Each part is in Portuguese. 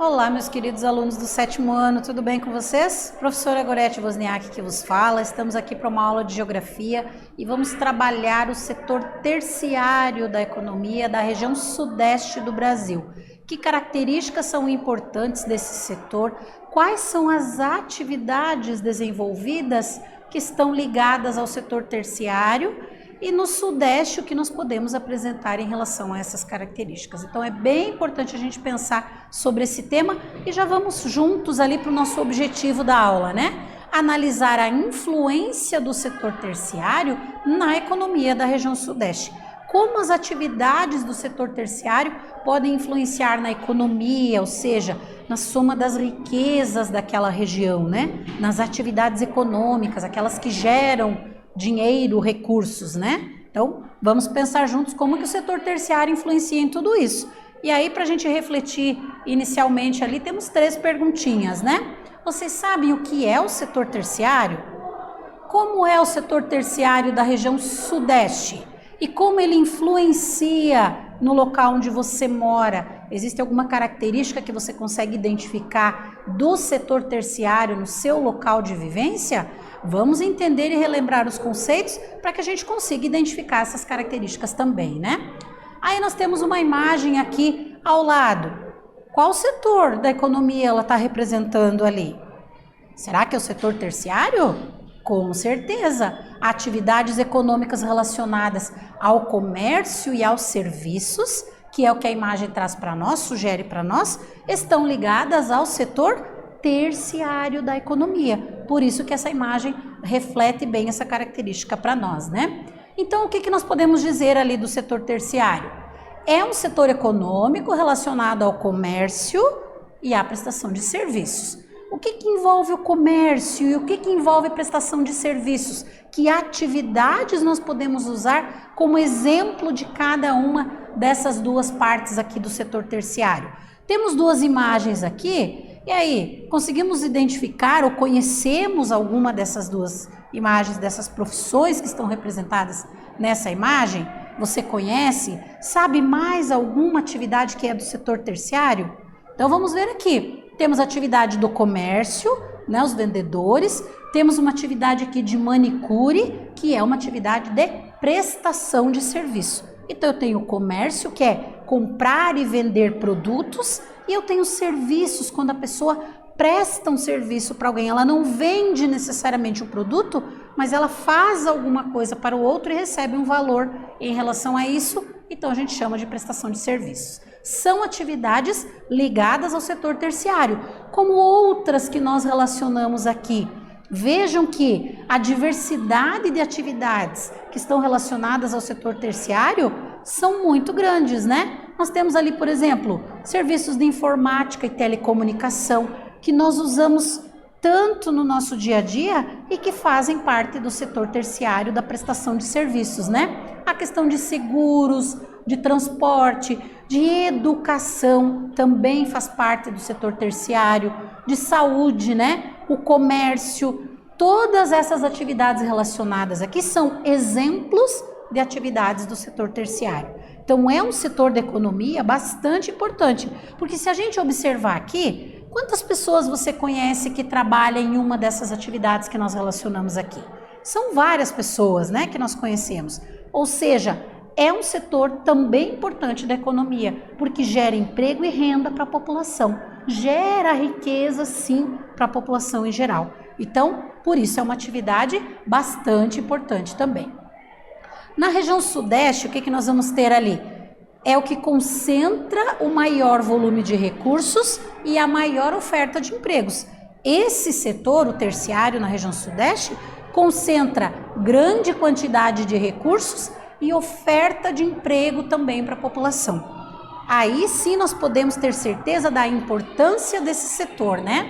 Olá, meus queridos alunos do 7º ano, tudo bem com vocês? Professora Gorete Wozniak que vos fala, estamos aqui para uma aula de Geografia e vamos trabalhar o setor terciário da economia da região sudeste do Brasil. Que características são importantes desse setor? Quais são as atividades desenvolvidas que estão ligadas ao setor terciário? E no Sudeste, o que nós podemos apresentar em relação a essas características. Então, é bem importante a gente pensar sobre esse tema e já vamos juntos ali para o nosso objetivo da aula, né? Analisar a influência do setor terciário na economia da região Sudeste. Como as atividades do setor terciário podem influenciar na economia, ou seja, na soma das riquezas daquela região, né? Nas atividades econômicas, aquelas que geram dinheiro, recursos, né? Então, vamos pensar juntos como que o setor terciário influencia em tudo isso. E aí, para a gente refletir inicialmente ali, temos 3 perguntinhas, né? Vocês sabem o que é o setor terciário? Como é o setor terciário da região Sudeste? E como ele influencia no local onde você mora? Existe alguma característica que você consegue identificar do setor terciário no seu local de vivência? Vamos entender e relembrar os conceitos para que a gente consiga identificar essas características também, né? Aí nós temos uma imagem aqui ao lado. Qual setor da economia ela está representando ali? Será que é o setor terciário? Com certeza. Atividades econômicas relacionadas ao comércio e aos serviços, que é o que a imagem traz para nós, sugere para nós, estão ligadas ao setor terciário da economia. Por isso que essa imagem reflete bem essa característica para nós, né? Então, o que nós podemos dizer ali do setor terciário? É um setor econômico relacionado ao comércio e à prestação de serviços. O que envolve o comércio e o que envolve a prestação de serviços? Que atividades nós podemos usar como exemplo de cada uma dessas duas partes aqui do setor terciário? Temos 2 imagens aqui. E aí, conseguimos identificar ou conhecemos alguma dessas 2 imagens, dessas profissões que estão representadas nessa imagem? Você conhece? Sabe mais alguma atividade que é do setor terciário? Então vamos ver aqui. Temos a atividade do comércio, né, os vendedores. Temos uma atividade aqui de manicure, que é uma atividade de prestação de serviço. Então eu tenho o comércio, que é comprar e vender produtos, e eu tenho serviços, quando a pessoa presta um serviço para alguém. Ela não vende necessariamente um produto, mas ela faz alguma coisa para o outro e recebe um valor em relação a isso. Então a gente chama de prestação de serviços. São atividades ligadas ao setor terciário, como outras que nós relacionamos aqui. Vejam que a diversidade de atividades que estão relacionadas ao setor terciário são muito grandes, né? Nós temos ali, por exemplo, serviços de informática e telecomunicação, que nós usamos tanto no nosso dia a dia e que fazem parte do setor terciário da prestação de serviços, né? A questão de seguros, de transporte, de educação também faz parte do setor terciário, de saúde, né? O comércio, todas essas atividades relacionadas aqui são exemplos de atividades do setor terciário. Então é um setor da economia bastante importante, porque se a gente observar aqui, quantas pessoas você conhece que trabalham em uma dessas atividades que nós relacionamos aqui? São várias pessoas, né, que nós conhecemos. Ou seja, é um setor também importante da economia, porque gera emprego e renda para a população. Gera riqueza, sim, para a população em geral. Então, por isso é uma atividade bastante importante também. Na região sudeste, o que nós vamos ter ali? É o que concentra o maior volume de recursos e a maior oferta de empregos. Esse setor, o terciário na região sudeste, concentra grande quantidade de recursos e oferta de emprego também para a população. Aí sim nós podemos ter certeza da importância desse setor, né?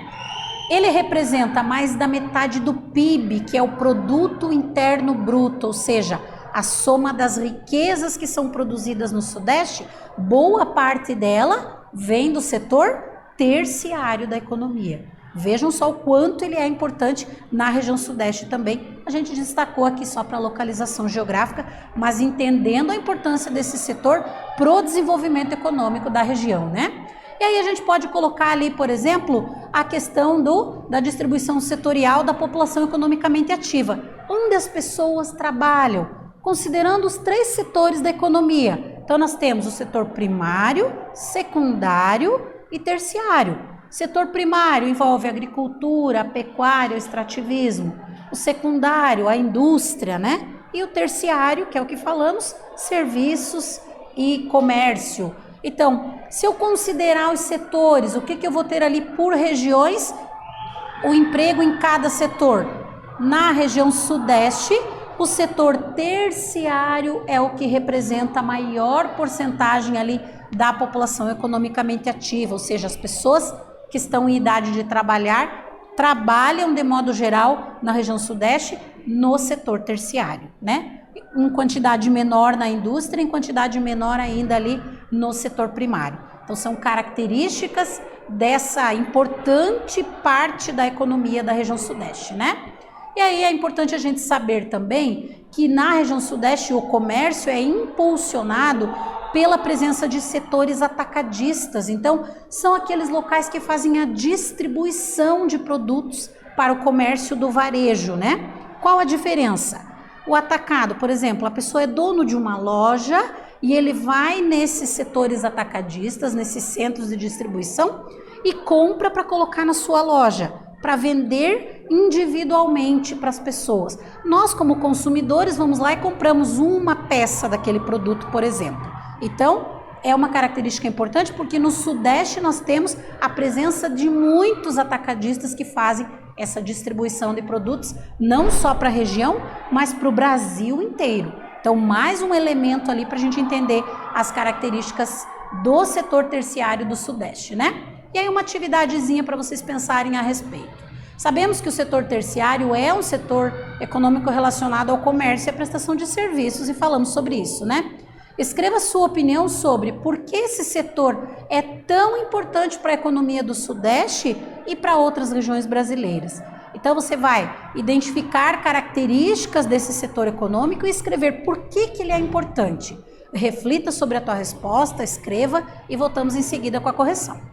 Ele representa mais da metade do PIB, que é o Produto Interno Bruto, ou seja, a soma das riquezas que são produzidas no Sudeste, boa parte dela vem do setor terciário da economia. Vejam só o quanto ele é importante na região Sudeste também. A gente destacou aqui só para localização geográfica, mas entendendo a importância desse setor para o desenvolvimento econômico da região, né? E aí a gente pode colocar ali, por exemplo, a questão da distribuição setorial da população economicamente ativa, onde as pessoas trabalham, considerando os 3 setores da economia. Então nós temos o setor primário, secundário e terciário. O setor primário envolve a agricultura, a pecuária, o extrativismo. O secundário, a indústria, né? E o terciário, que é o que falamos, serviços e comércio. Então, se eu considerar os setores, o que eu vou ter ali por regiões? O emprego em cada setor. Na região sudeste, o setor terciário é o que representa a maior porcentagem ali da população economicamente ativa, ou seja, as pessoas que estão em idade de trabalhar, trabalham de modo geral na região sudeste no setor terciário, né? Em quantidade menor na indústria, em quantidade menor ainda ali no setor primário. Então são características dessa importante parte da economia da região sudeste, né? E aí é importante a gente saber também que na região sudeste o comércio é impulsionado pela presença de setores atacadistas. Então, são aqueles locais que fazem a distribuição de produtos para o comércio do varejo, né? Qual a diferença? O atacado, por exemplo, a pessoa é dono de uma loja e ele vai nesses setores atacadistas, nesses centros de distribuição e compra para colocar na sua loja, para vender individualmente para as pessoas. Nós, como consumidores, vamos lá e compramos uma peça daquele produto, por exemplo. Então, é uma característica importante porque no Sudeste nós temos a presença de muitos atacadistas que fazem essa distribuição de produtos, não só para a região, mas para o Brasil inteiro. Então, mais um elemento ali para a gente entender as características do setor terciário do Sudeste, né? E aí uma atividadezinha para vocês pensarem a respeito. Sabemos que o setor terciário é um setor econômico relacionado ao comércio e à prestação de serviços e falamos sobre isso, né? Escreva sua opinião sobre por que esse setor é tão importante para a economia do Sudeste e para outras regiões brasileiras. Então você vai identificar características desse setor econômico e escrever por que ele é importante. Reflita sobre a tua resposta, escreva e voltamos em seguida com a correção.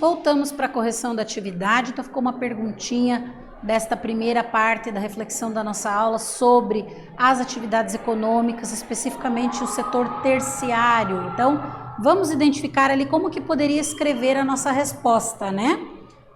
Voltamos para a correção da atividade, então ficou uma perguntinha desta primeira parte da reflexão da nossa aula sobre as atividades econômicas, especificamente o setor terciário. Então, vamos identificar ali como que poderia escrever a nossa resposta, né?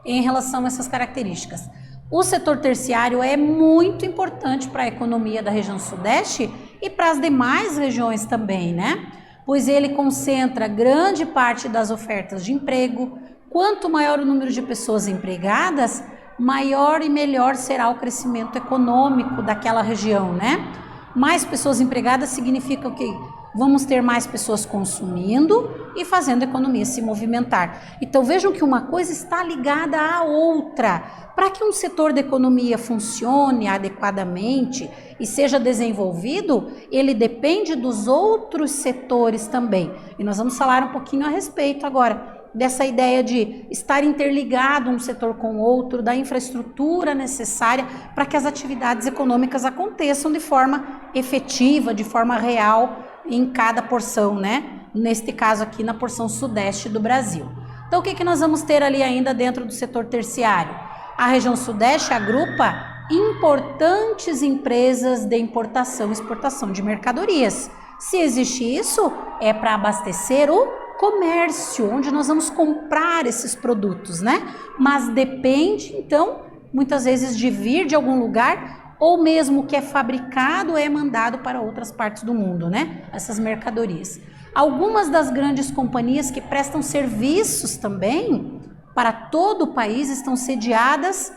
Em relação a essas características. O setor terciário é muito importante para a economia da região sudeste e para as demais regiões também, né? Pois ele concentra grande parte das ofertas de emprego. Quanto maior o número de pessoas empregadas, maior e melhor será o crescimento econômico daquela região, né? Mais pessoas empregadas significa que vamos ter mais pessoas consumindo e fazendo a economia se movimentar. Então vejam que uma coisa está ligada à outra. Para que um setor da economia funcione adequadamente e seja desenvolvido, ele depende dos outros setores também. E nós vamos falar um pouquinho a respeito agora dessa ideia de estar interligado um setor com o outro, da infraestrutura necessária para que as atividades econômicas aconteçam de forma efetiva, de forma real em cada porção, né? Neste caso aqui na porção sudeste do Brasil. Então o que nós vamos ter ali ainda dentro do setor terciário? A região sudeste agrupa importantes empresas de importação e exportação de mercadorias. Se existe isso, é para abastecer o comércio, onde nós vamos comprar esses produtos, né? Mas depende, então, muitas vezes de vir de algum lugar ou mesmo o que é fabricado é mandado para outras partes do mundo, né? Essas mercadorias. Algumas das grandes companhias que prestam serviços também para todo o país estão sediadas,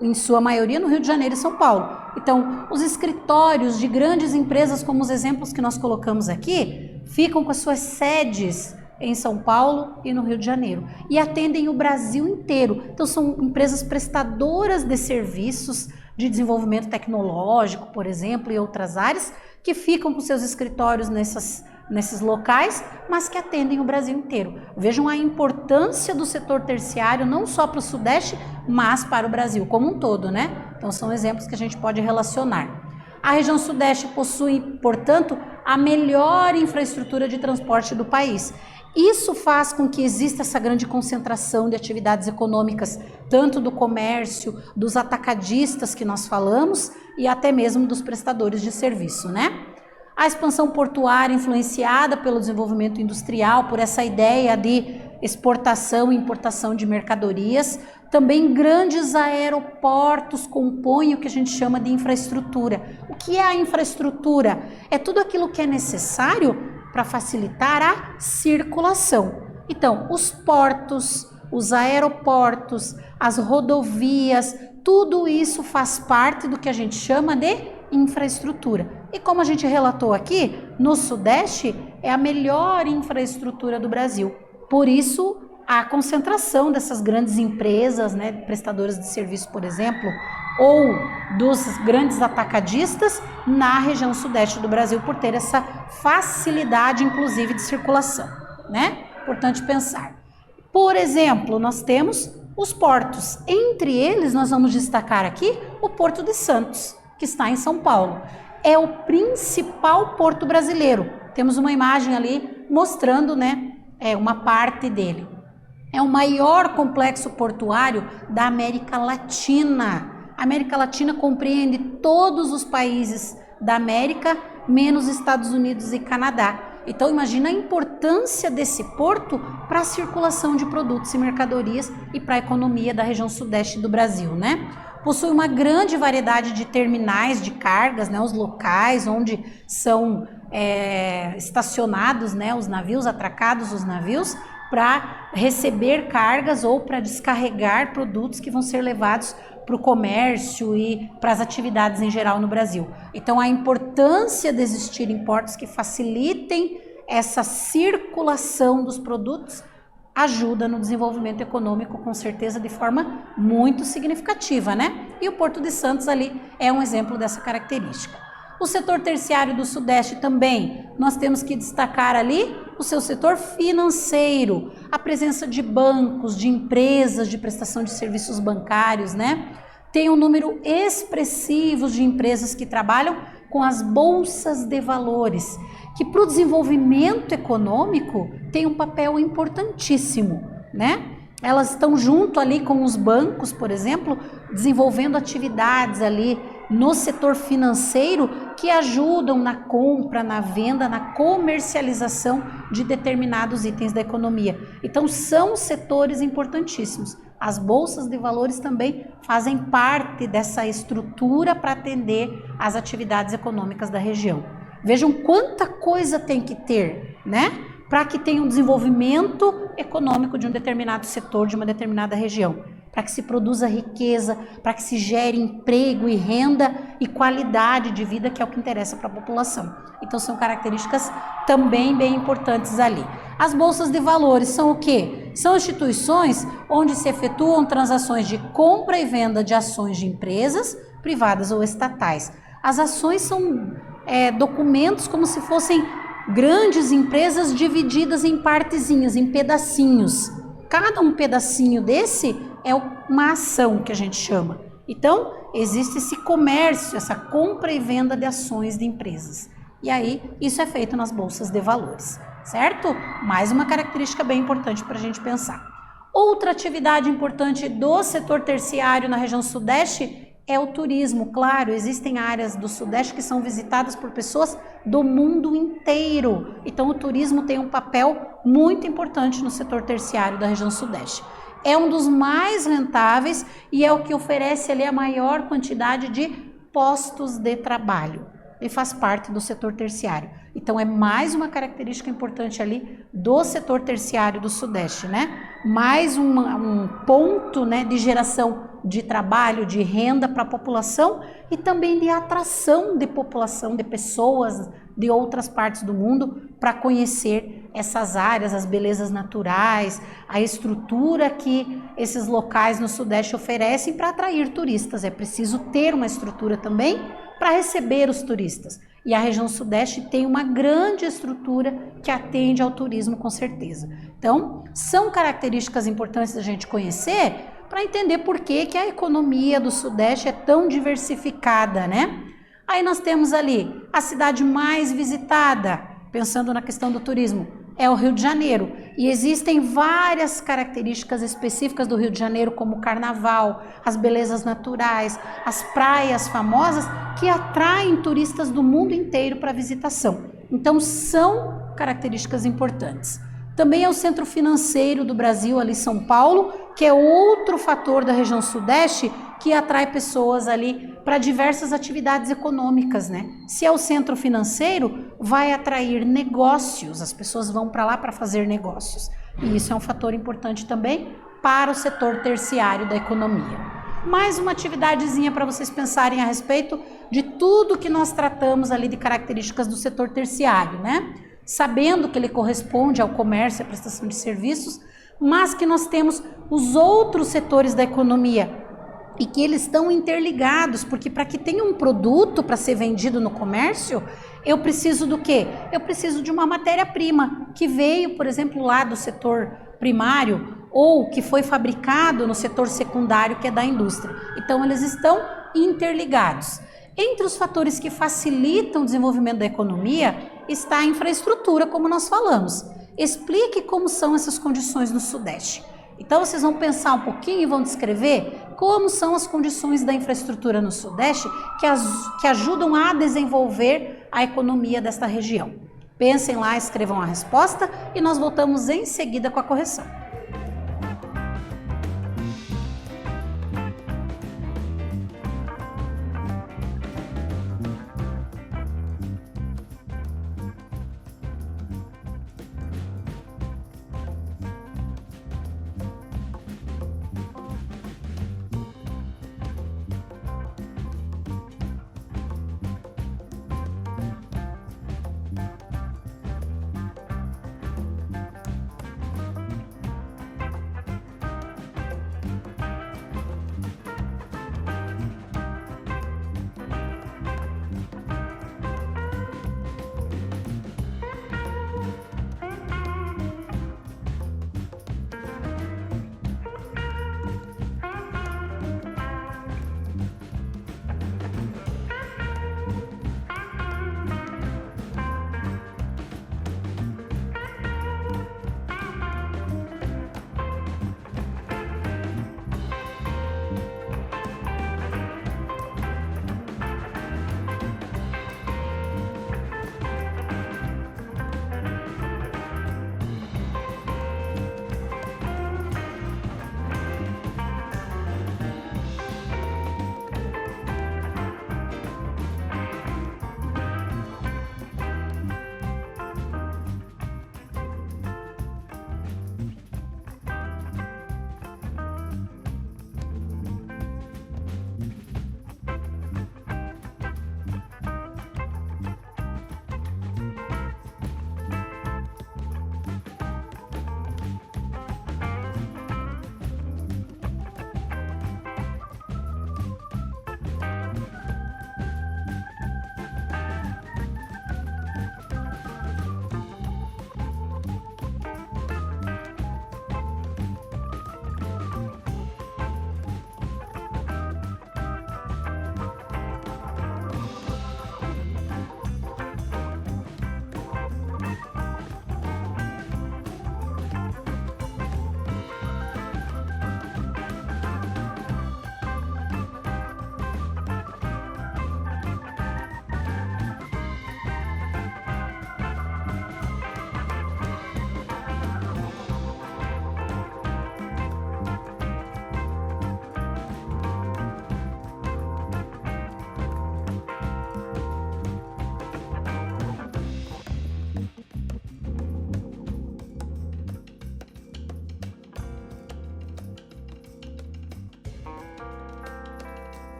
em sua maioria, no Rio de Janeiro e São Paulo. Então, os escritórios de grandes empresas, como os exemplos que nós colocamos aqui, ficam com as suas sedes em São Paulo e no Rio de Janeiro e atendem o Brasil inteiro. Então, são empresas prestadoras de serviços de desenvolvimento tecnológico, por exemplo, e outras áreas, que ficam com seus escritórios nesses locais, mas que atendem o Brasil inteiro. Vejam a importância do setor terciário, não só para o Sudeste, mas para o Brasil como um todo, né? Então, são exemplos que a gente pode relacionar. A região Sudeste possui, portanto, a melhor infraestrutura de transporte do país. Isso faz com que exista essa grande concentração de atividades econômicas, tanto do comércio, dos atacadistas que nós falamos, e até mesmo dos prestadores de serviço, né? A expansão portuária influenciada pelo desenvolvimento industrial, por essa ideia de exportação e importação de mercadorias. Também grandes aeroportos compõem o que a gente chama de infraestrutura. O que é a infraestrutura? É tudo aquilo que é necessário para facilitar a circulação. Então, os portos, os aeroportos, as rodovias, tudo isso faz parte do que a gente chama de infraestrutura. E como a gente relatou aqui, no Sudeste é a melhor infraestrutura do Brasil. Por isso, a concentração dessas grandes empresas, né, prestadoras de serviço, por exemplo, ou dos grandes atacadistas na região Sudeste do Brasil, por ter essa facilidade, inclusive, de circulação, né? Importante pensar. Por exemplo, nós temos os portos. Entre eles, nós vamos destacar aqui o Porto de Santos, que está em São Paulo. É o principal porto brasileiro. Temos uma imagem ali mostrando, né, uma parte dele. É o maior complexo portuário da América Latina. A América Latina compreende todos os países da América, menos Estados Unidos e Canadá. Então, imagina a importância desse porto para a circulação de produtos e mercadorias e para a economia da região sudeste do Brasil, né? Possui uma grande variedade de terminais de cargas, né, os locais onde são estacionados, né, os navios, atracados os navios, para receber cargas ou para descarregar produtos que vão ser levados para o comércio e para as atividades em geral no Brasil. Então, a importância de existirem portos que facilitem essa circulação dos produtos ajuda no desenvolvimento econômico, com certeza, de forma muito significativa, né? E o Porto de Santos ali é um exemplo dessa característica. O setor terciário do Sudeste também, nós temos que destacar ali o seu setor financeiro, a presença de bancos, de empresas de prestação de serviços bancários, né? Tem um número expressivo de empresas que trabalham com as bolsas de valores, que para o desenvolvimento econômico tem um papel importantíssimo, né? Elas estão junto ali com os bancos, por exemplo, desenvolvendo atividades ali no setor financeiro que ajudam na compra, na venda, na comercialização de determinados itens da economia. Então, são setores importantíssimos. As bolsas de valores também fazem parte dessa estrutura para atender às atividades econômicas da região. Vejam quanta coisa tem que ter, né? Para que tenha um desenvolvimento econômico de um determinado setor, de uma determinada região. Para que se produza riqueza, para que se gere emprego e renda e qualidade de vida, que é o que interessa para a população. Então, são características também bem importantes ali. As bolsas de valores são o quê? São instituições onde se efetuam transações de compra e venda de ações de empresas privadas ou estatais. As ações são documentos como se fossem grandes empresas divididas em partezinhas, em pedacinhos. Cada um pedacinho desse é uma ação que a gente chama. Então, existe esse comércio, essa compra e venda de ações de empresas. E aí, isso é feito nas bolsas de valores, certo? Mais uma característica bem importante para a gente pensar. Outra atividade importante do setor terciário na região sudeste é o turismo. Claro, existem áreas do Sudeste que são visitadas por pessoas do mundo inteiro. Então, o turismo tem um papel muito importante no setor terciário da região Sudeste. É um dos mais rentáveis e é o que oferece ali a maior quantidade de postos de trabalho. E faz parte do setor terciário. Então, é mais uma característica importante ali do setor terciário do Sudeste, né? Mais um ponto, né, de geração de trabalho, de renda para a população e também de atração de população, de pessoas de outras partes do mundo para conhecer essas áreas, as belezas naturais, a estrutura que esses locais no Sudeste oferecem para atrair turistas. É preciso ter uma estrutura também para receber os turistas. E a região Sudeste tem uma grande estrutura que atende ao turismo, com certeza. Então, são características importantes da gente conhecer para entender por que a economia do Sudeste é tão diversificada, né? Aí nós temos ali a cidade mais visitada, pensando na questão do turismo, é o Rio de Janeiro. E existem várias características específicas do Rio de Janeiro, como o carnaval, as belezas naturais, as praias famosas, que atraem turistas do mundo inteiro para visitação. Então, são características importantes. Também é o centro financeiro do Brasil, ali São Paulo, que é outro fator da região Sudeste que atrai pessoas ali para diversas atividades econômicas, né? Se é o centro financeiro, vai atrair negócios, as pessoas vão para lá para fazer negócios. E isso é um fator importante também para o setor terciário da economia. Mais uma atividadezinha para vocês pensarem a respeito de tudo que nós tratamos ali de características do setor terciário, né? Sabendo que ele corresponde ao comércio e à prestação de serviços, mas que nós temos os outros setores da economia e que eles estão interligados, porque para que tenha um produto para ser vendido no comércio, eu preciso do quê? Eu preciso de uma matéria-prima que veio, por exemplo, lá do setor primário ou que foi fabricado no setor secundário, que é da indústria. Então, eles estão interligados. Entre os fatores que facilitam o desenvolvimento da economia está a infraestrutura, como nós falamos. Explique como são essas condições no Sudeste. Então, vocês vão pensar um pouquinho e vão descrever como são as condições da infraestrutura no Sudeste que ajudam a desenvolver a economia desta região. Pensem lá, escrevam a resposta e nós voltamos em seguida com a correção.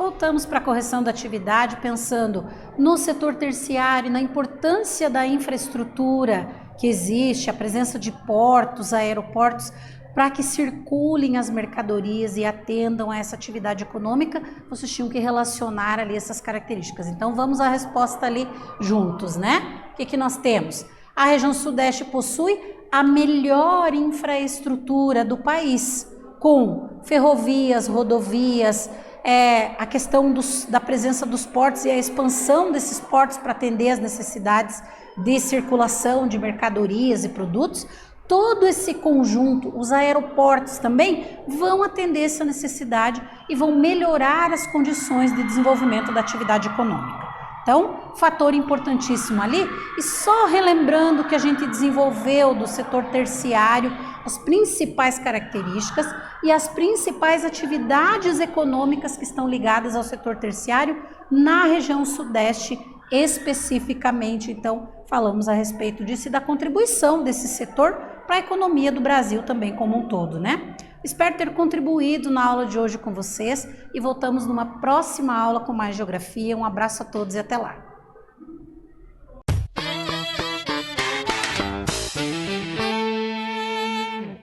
voltamos para a correção da atividade, pensando no setor terciário, na importância da infraestrutura que existe, a presença de portos, aeroportos, para que circulem as mercadorias e atendam a essa atividade econômica, vocês tinham que relacionar ali essas características. Então vamos à resposta ali juntos, né? O que nós temos? A região sudeste possui a melhor infraestrutura do país, com ferrovias, rodovias, a questão da presença dos portos e a expansão desses portos para atender as necessidades de circulação de mercadorias e produtos. Todo esse conjunto, os aeroportos também vão atender essa necessidade e vão melhorar as condições de desenvolvimento da atividade econômica. Então, fator importantíssimo ali, e só relembrando que a gente desenvolveu do setor terciário, as principais características e as principais atividades econômicas que estão ligadas ao setor terciário na região sudeste especificamente. Então, falamos a respeito disso e da contribuição desse setor para a economia do Brasil também como um todo, né? Espero ter contribuído na aula de hoje com vocês e voltamos numa próxima aula com mais geografia. Um abraço a todos e até lá!